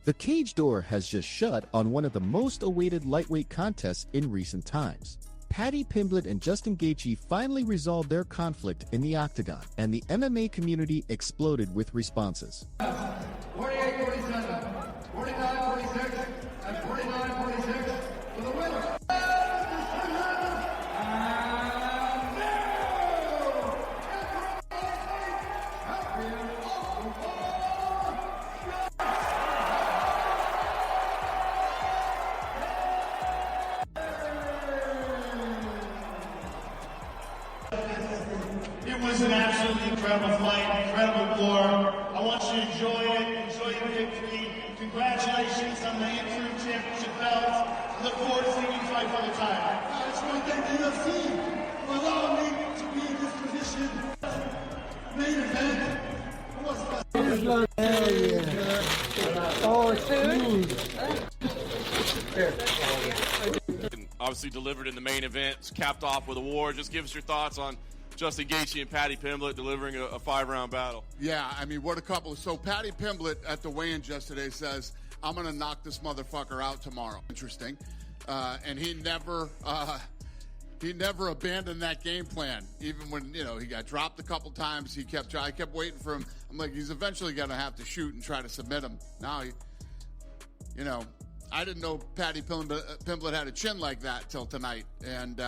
The cage door has just shut on one of the most awaited lightweight contests in recent times. Paddy Pimblett and Justin Gaethje finally resolved their conflict in the octagon, and the MMA community exploded with responses. 48-47, 49-46, and 49-46 for the winner. It was an absolutely incredible fight, incredible war. I want you to enjoy it, enjoy your victory. Congratulations on the interim championship belt. Look forward to seeing you fight for the title. I just want to thank the UFC for allowing me to be in this position. Main event. Hell yeah. Oh, it's Obviously delivered in the main event, capped off with a war. Just give us your thoughts on Justin Gaethje and Paddy Pimblett delivering a 5-round battle. Yeah, I mean, what a couple. So Paddy Pimblett at the weigh-ins yesterday says, I'm going to knock this motherfucker out tomorrow. Interesting. And he never abandoned that game plan. Even when, he got dropped a couple times, I kept waiting for him. I'm like, he's eventually going to have to shoot and try to submit him. Now, I didn't know Paddy Pimblett had a chin like that till tonight. And,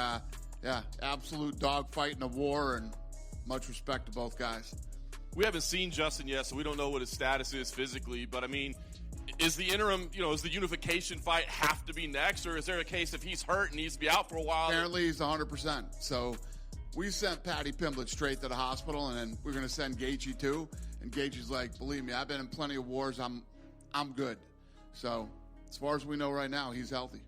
yeah, absolute dogfight in a war, and much respect to both guys. We haven't seen Justin yet, so we don't know what his status is physically. But, I mean, is the interim, is the unification fight have to be next? Or is there a case if he's hurt and needs to be out for a while? Apparently he's 100%. So we sent Paddy Pimblett straight to the hospital, and then we're going to send Gaethje too. And Gaethje's like, believe me, I've been in plenty of wars. I'm good. So as far as we know right now, he's healthy.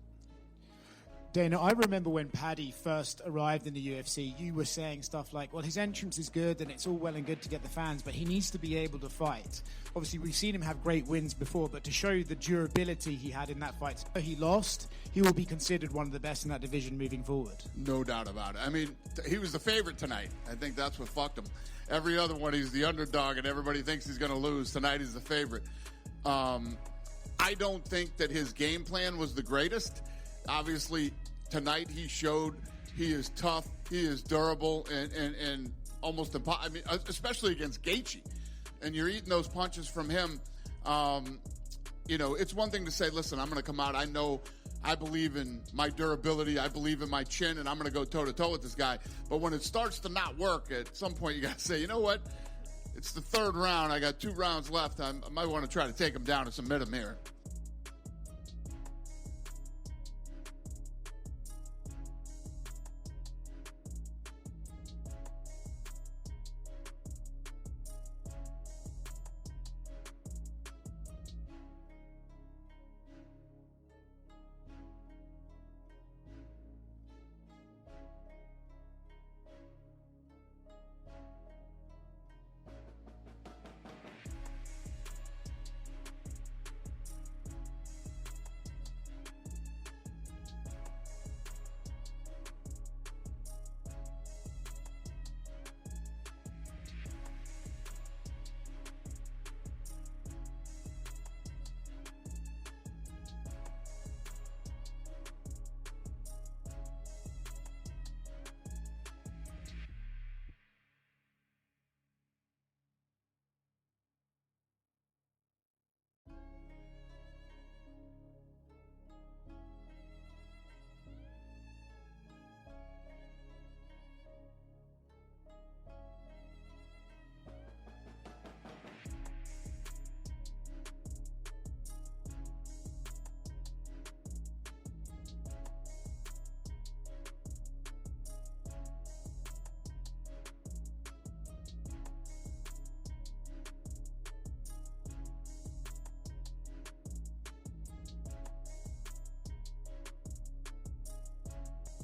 Dana, I remember when Paddy first arrived in the UFC, you were saying stuff like, well, his entrance is good and it's all well and good to get the fans, but he needs to be able to fight. Obviously, we've seen him have great wins before, but to show the durability he had in that fight, he lost, he will be considered one of the best in that division moving forward. No doubt about it. I mean, he was the favorite tonight. I think that's what fucked him. Every other one, he's the underdog and everybody thinks he's going to lose. Tonight, he's the favorite. I don't think that his game plan was the greatest. Obviously, tonight he showed he is tough, he is durable, and almost impossible. I mean, especially against Gaethje. And you're eating those punches from him. It's one thing to say, listen, I'm going to come out. I believe in my durability. I believe in my chin, and I'm going to go toe-to-toe with this guy. But when it starts to not work, at some point you got to say, you know what? It's the third round. I got 2 rounds left. I might want to try to take him down and submit him here.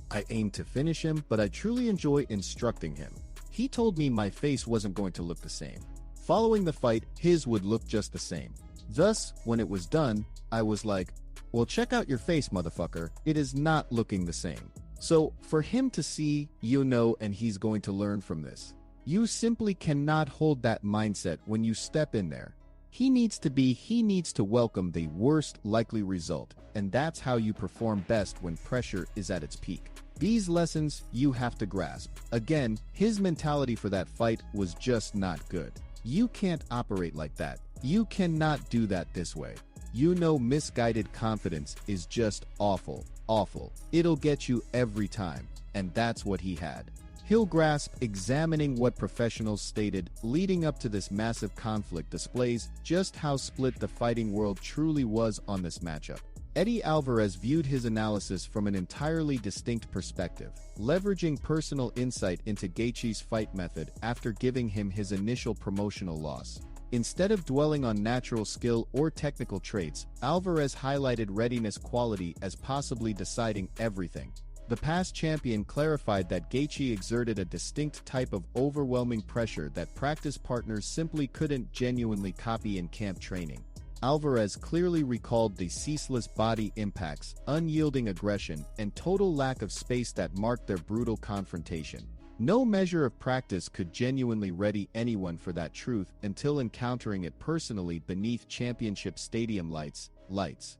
I aimed to finish him, but I truly enjoy instructing him. He told me my face wasn't going to look the same. Following the fight, his would look just the same. Thus, when it was done, I was like, well, check out your face, motherfucker. It is not looking the same. So, for him to see, and he's going to learn from this. You simply cannot hold that mindset when you step in there. he needs to welcome the worst likely result, and that's how you perform best when pressure is at its peak. These lessons you have to grasp. Again, his mentality for that fight was just not good. You can't operate like that. You cannot do that this way. You know, misguided confidence is just awful, awful. It'll get you every time, and that's what he had. He'll grasp. Examining what professionals stated leading up to this massive conflict displays just how split the fighting world truly was on this matchup. Eddie Alvarez viewed his analysis from an entirely distinct perspective, leveraging personal insight into Gaethje's fight method after giving him his initial promotional loss. Instead of dwelling on natural skill or technical traits, Alvarez highlighted readiness quality as possibly deciding everything. The past champion clarified that Gaethje exerted a distinct type of overwhelming pressure that practice partners simply couldn't genuinely copy in camp training. Alvarez clearly recalled the ceaseless body impacts, unyielding aggression, and total lack of space that marked their brutal confrontation. No measure of practice could genuinely ready anyone for that truth until encountering it personally beneath championship stadium lights.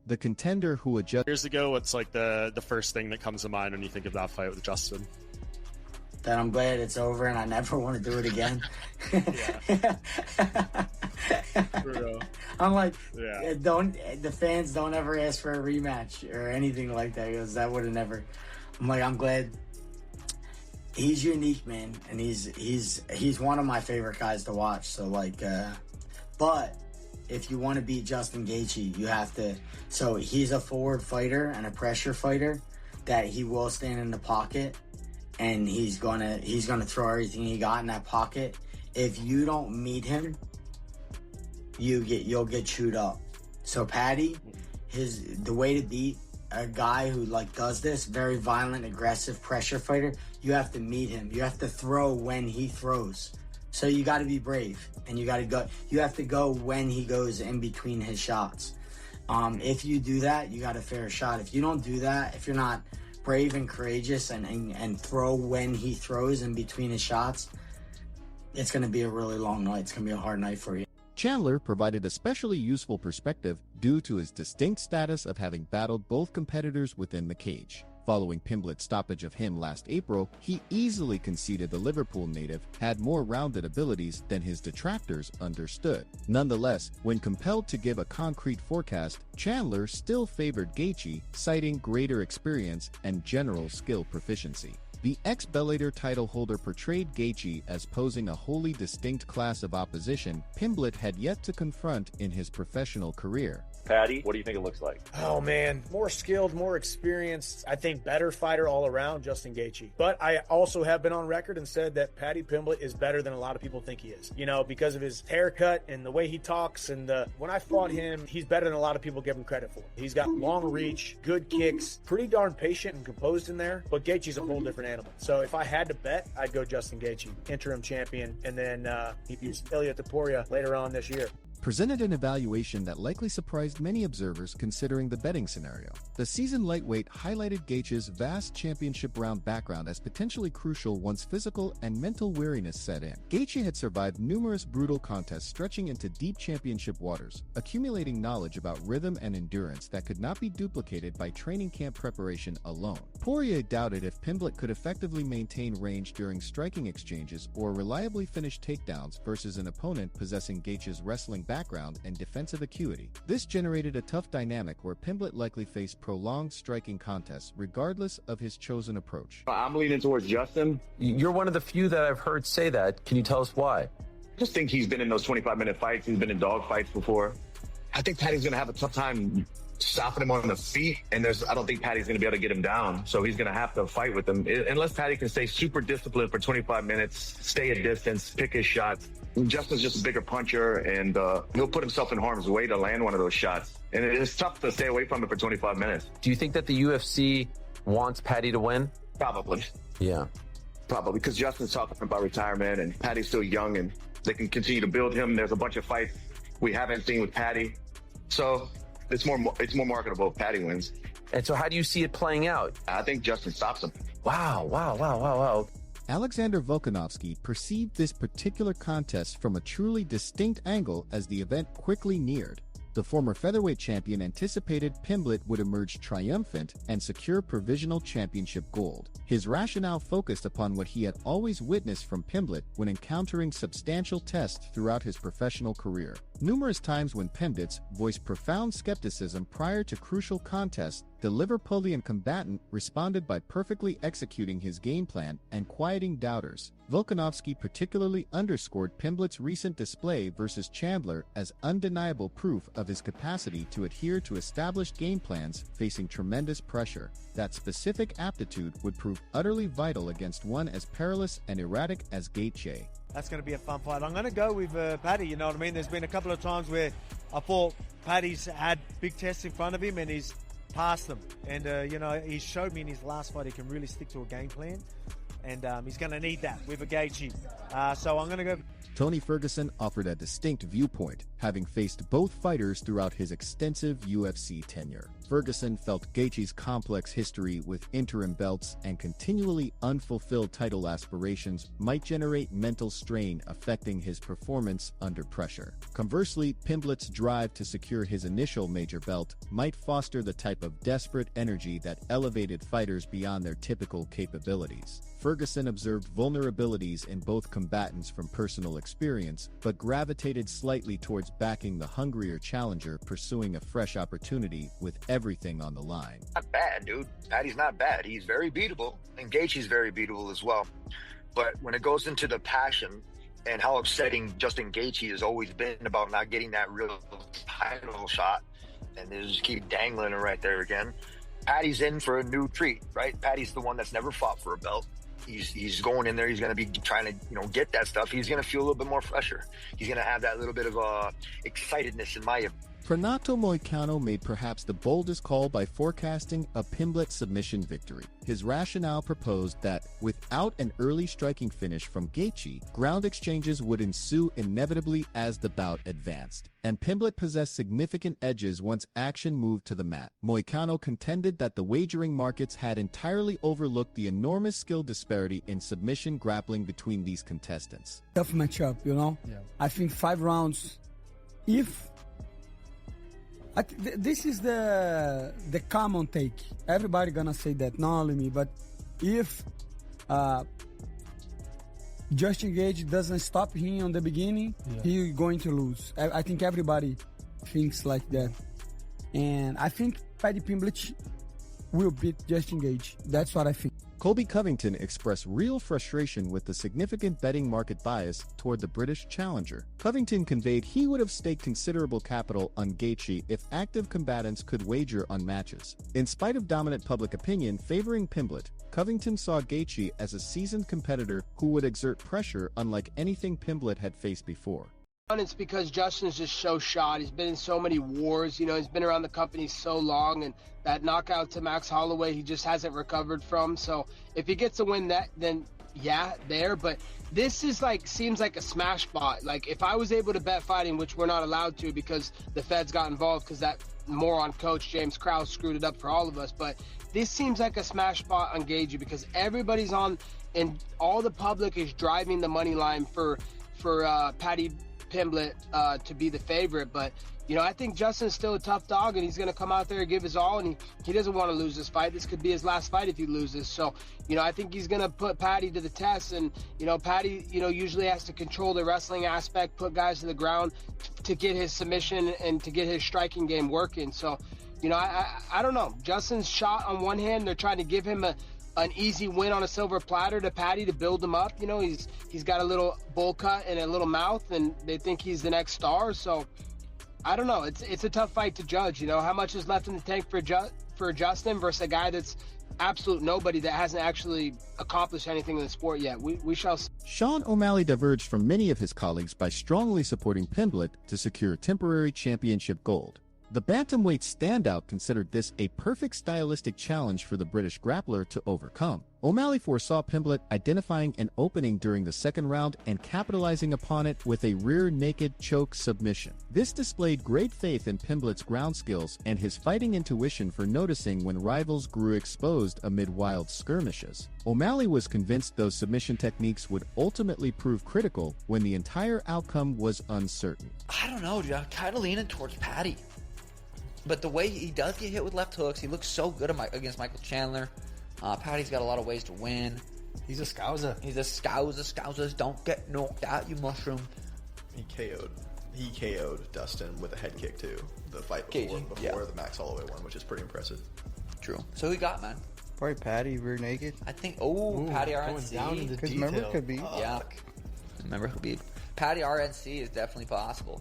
The contender who adjusted years ago, what's like the first thing that comes to mind when you think of that fight with Justin? That I'm glad it's over and I never want to do it again. I'm like, the fans don't ever ask for a rematch or anything like that, because that would have never. I'm like, I'm glad. He's unique, man, and he's one of my favorite guys to watch. So like, but if you want to beat Justin Gaethje, you have to. So he's a forward fighter and a pressure fighter that he will stand in the pocket. And he's gonna throw everything he got in that pocket. If you don't meet him, you'll get chewed up. So Paddy, the way to beat a guy who like does this, very violent, aggressive pressure fighter, you have to meet him. You have to throw when he throws. So you got to be brave, and you have to go when he goes in between his shots. If you do that, you got a fair shot. If you don't do that, if you're not brave and courageous and throw when he throws in between his shots, it's going to be a really long night. It's going to be a hard night for you. Chandler provided especially useful perspective due to his distinct status of having battled both competitors within the cage. Following Pimblett's stoppage of him last April, he easily conceded the Liverpool native had more rounded abilities than his detractors understood. Nonetheless, when compelled to give a concrete forecast, Chandler still favored Gaethje, citing greater experience and general skill proficiency. The ex-Bellator title holder portrayed Gaethje as posing a wholly distinct class of opposition Pimblett had yet to confront in his professional career. Paddy, what do you think it looks like? Oh man, more skilled, more experienced, I think better fighter all around, Justin Gaethje. But I also have been on record and said that Paddy Pimblett is better than a lot of people think he is. You know, because of his haircut and the way he talks, and when I fought him, he's better than a lot of people give him credit for. He's got long reach, good kicks, pretty darn patient and composed in there, but Gaethje's a whole different animal. So if I had to bet, I'd go Justin Gaethje, interim champion, and then he'd use Ilia Topuria later on this year. Presented an evaluation that likely surprised many observers considering the betting scenario. The seasoned lightweight highlighted Gaethje's vast championship round background as potentially crucial once physical and mental weariness set in. Gaethje had survived numerous brutal contests stretching into deep championship waters, accumulating knowledge about rhythm and endurance that could not be duplicated by training camp preparation alone. Poirier doubted if Pimblett could effectively maintain range during striking exchanges or reliably finish takedowns versus an opponent possessing Gaethje's wrestling background and defensive acuity. This generated a tough dynamic where Pimblett likely faced prolonged striking contests regardless of his chosen approach. I'm leaning towards Justin. You're one of the few that I've heard say that. Can you tell us why? I just think he's been in those 25-minute fights. He's been in dog fights before. I think Paddy's going to have a tough time stopping him on the feet, and I don't think Paddy's going to be able to get him down, so he's going to have to fight with him. Unless Paddy can stay super disciplined for 25 minutes, stay at distance, pick his shots. Justin's just a bigger puncher, and he'll put himself in harm's way to land one of those shots. And it's tough to stay away from it for 25 minutes. Do you think that the UFC wants Paddy to win? Probably. Yeah. Probably, because Justin's talking about retirement, and Paddy's still young, and they can continue to build him. There's a bunch of fights we haven't seen with Paddy. So it's more marketable if Paddy wins. And so how do you see it playing out? I think Justin stops him. Wow. Alexander Volkanovski perceived this particular contest from a truly distinct angle as the event quickly neared. The former featherweight champion anticipated Pimblett would emerge triumphant and secure provisional championship gold. His rationale focused upon what he had always witnessed from Pimblett when encountering substantial tests throughout his professional career. Numerous times when Pimblett voiced profound skepticism prior to crucial contests, the Liverpudlian combatant responded by perfectly executing his game plan and quieting doubters. Volkanovski particularly underscored Pimblett's recent display versus Chandler as undeniable proof of his capacity to adhere to established game plans facing tremendous pressure. That specific aptitude would prove utterly vital against one as perilous and erratic as Gaethje. That's going to be a fun fight. I'm going to go with Paddy, you know what I mean? There's been a couple of times where I thought Paddy's had big tests in front of him and he's passed them. And, you know, he showed me in his last fight he can really stick to a game plan. And he's going to need that with a Gaethje. So I'm going to go. Tony Ferguson offered a distinct viewpoint, having faced both fighters throughout his extensive UFC tenure. Ferguson felt Gaethje's complex history with interim belts and continually unfulfilled title aspirations might generate mental strain affecting his performance under pressure. Conversely, Pimblett's drive to secure his initial major belt might foster the type of desperate energy that elevated fighters beyond their typical capabilities. Ferguson observed vulnerabilities in both combatants from personal experience, but gravitated slightly towards backing the hungrier challenger pursuing a fresh opportunity with everything on the line. Not bad, dude. Paddy's not bad. He's very beatable, and Gaethje's very beatable as well. But when it goes into the passion and how upsetting Justin Gaethje has always been about not getting that real title shot, and they just keep dangling it right there again, Paddy's in for a new treat, right? Paddy's the one that's never fought for a belt. He's going in there. He's going to be trying to, you know, get that stuff. He's going to feel a little bit more pressure. He's going to have that little bit of excitedness in my opinion. Renato Moicano made perhaps the boldest call by forecasting a Pimblett submission victory. His rationale proposed that, without an early striking finish from Gaethje, ground exchanges would ensue inevitably as the bout advanced, and Pimblett possessed significant edges once action moved to the mat. Moicano contended that the wagering markets had entirely overlooked the enormous skill disparity in submission grappling between these contestants. Tough matchup, you know? Yeah. I think 5 rounds, if... this is the common take. Everybody gonna say that, not only me. But if Justin Gaethje doesn't stop him on the beginning, he's going to lose. I think everybody thinks like that. And I think Paddy Pimblett will beat Justin Gaethje. That's what I think. Colby Covington expressed real frustration with the significant betting market bias toward the British challenger. Covington conveyed he would have staked considerable capital on Gaethje if active combatants could wager on matches. In spite of dominant public opinion favoring Pimblett, Covington saw Gaethje as a seasoned competitor who would exert pressure unlike anything Pimblett had faced before. It's because Justin's just so shot. He's been in so many wars. You know, he's been around the company so long, and that knockout to Max Holloway, he just hasn't recovered from. So if he gets a win that, then yeah, there. But this is like, seems like a smash spot. Like if I was able to bet fighting, which we're not allowed to because the feds got involved because that moron coach James Krause screwed it up for all of us. But this seems like a smash spot on Gaethje because everybody's on, and all the public is driving the money line for Paddy Pimblett to be the favorite. But you know, I think Justin's still a tough dog, and he's going to come out there and give his all, and he doesn't want to lose this fight. This could be his last fight if he loses. So, you know, I think he's going to put Paddy to the test, and, you know, Paddy, you know, usually has to control the wrestling aspect, put guys to the ground to get his submission and to get his striking game working. So, you know, I don't know. Justin's shot on one hand. They're trying to give him an easy win on a silver platter to Paddy to build him up. You know, he's got a little bowl cut and a little mouth, and they think he's the next star. So I don't know. It's a tough fight to judge. You know, how much is left in the tank for Justin versus a guy that's absolute nobody that hasn't actually accomplished anything in the sport yet. We shall see. Sean O'Malley diverged from many of his colleagues by strongly supporting Pimblett to secure temporary championship gold. The bantamweight standout considered this a perfect stylistic challenge for the British grappler to overcome. O'Malley foresaw Pimblett identifying an opening during the second round and capitalizing upon it with a rear naked choke submission. This displayed great faith in Pimblett's ground skills and his fighting intuition for noticing when rivals grew exposed amid wild skirmishes. O'Malley was convinced those submission techniques would ultimately prove critical when the entire outcome was uncertain. I don't know, dude. I'm kind of leaning towards Paddy. But the way he does get hit with left hooks, he looks so good against Michael Chandler. Paddy's got a lot of ways to win. He's a scouser. He's a scouser. Scousers don't get knocked out, you mushroom. He KO'd Dustin with a head kick too. The fight before the Max Holloway one, which is pretty impressive. True. So who you got, man? Probably Paddy, rear naked. I think. Oh, Paddy RNC. Because remember Khabib. Yeah. Remember Khabib. Paddy RNC is definitely possible.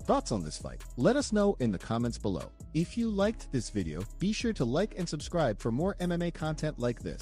Thoughts on this fight? Let us know in the comments below. If you liked this video, be sure to like and subscribe for more MMA content like this.